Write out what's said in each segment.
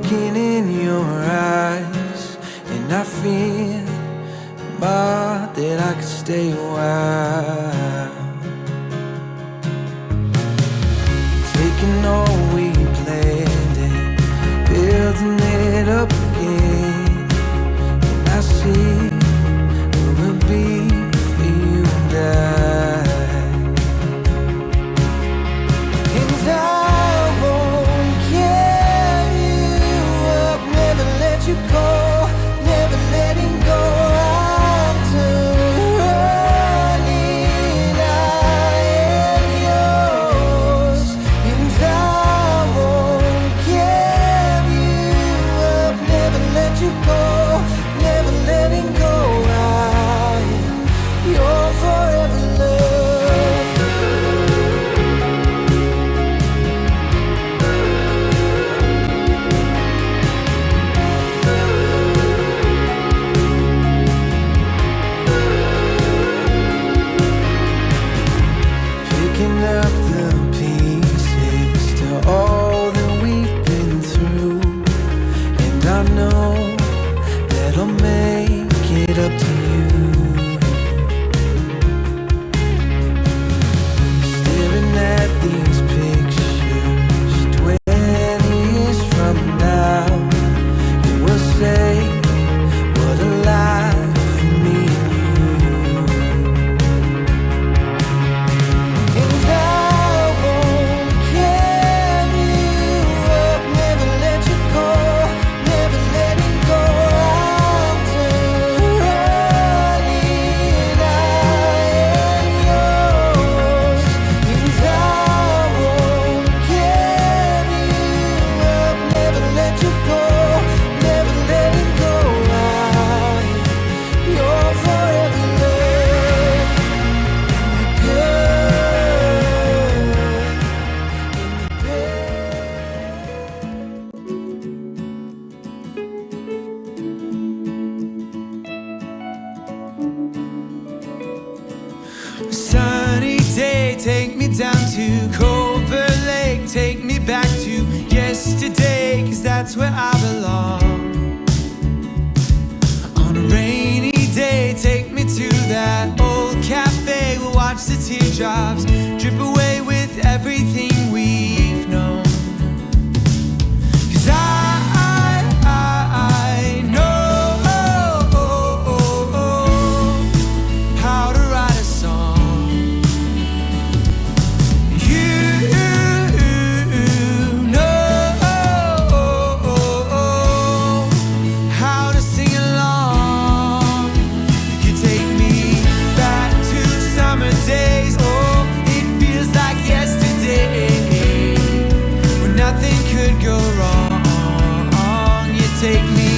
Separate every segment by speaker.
Speaker 1: looking in your eyes, and I feel more that I could stay a while. Taking all we planned and building it up again, and I see what will be for you and I. And I won't give you up, never let you go, never letting go. Sunny day, take me down to Culver Lake, take me back to yesterday, 'cause that's where I belong. On a rainy day, take me to that old cafe, we'll watch the teardrops drip away with everything we've known. 'Cause I know how to write a song. You know how to sing along. You take me back to summer days. Oh, it feels like yesterday, when nothing could go wrong. You take me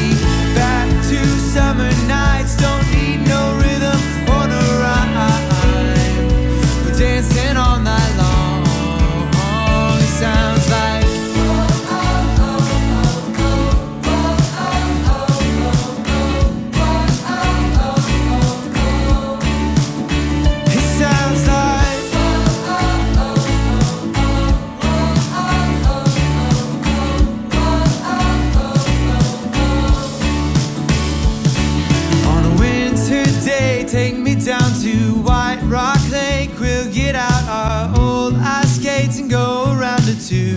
Speaker 1: back to summer nights. Don't need no rhythm or no rhyme. We're dancing all night long. It sounds like it sounds like on a winter day, take me down to White Rock Lake. We'll get out our old ice skates and go around it too.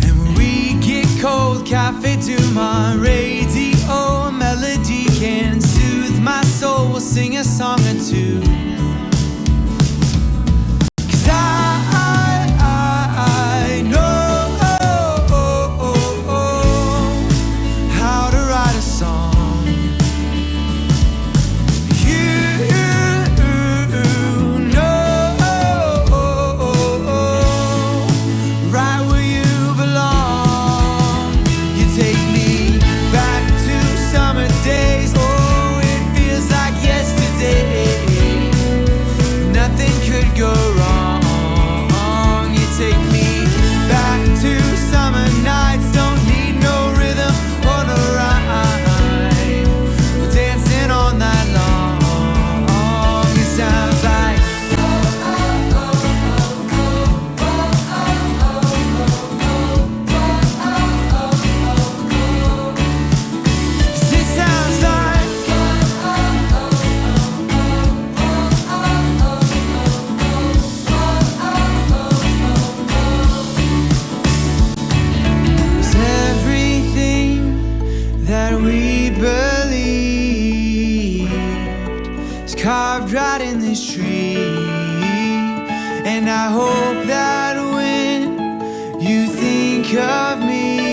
Speaker 1: And when we get cold, Cafe Du Mar radio, a melody can soothe my soul. We'll sing a song or two. 'Cause I know how to write a song. You know right where you belong. You take me back to summer days. Oh, it feels like yesterday, think of me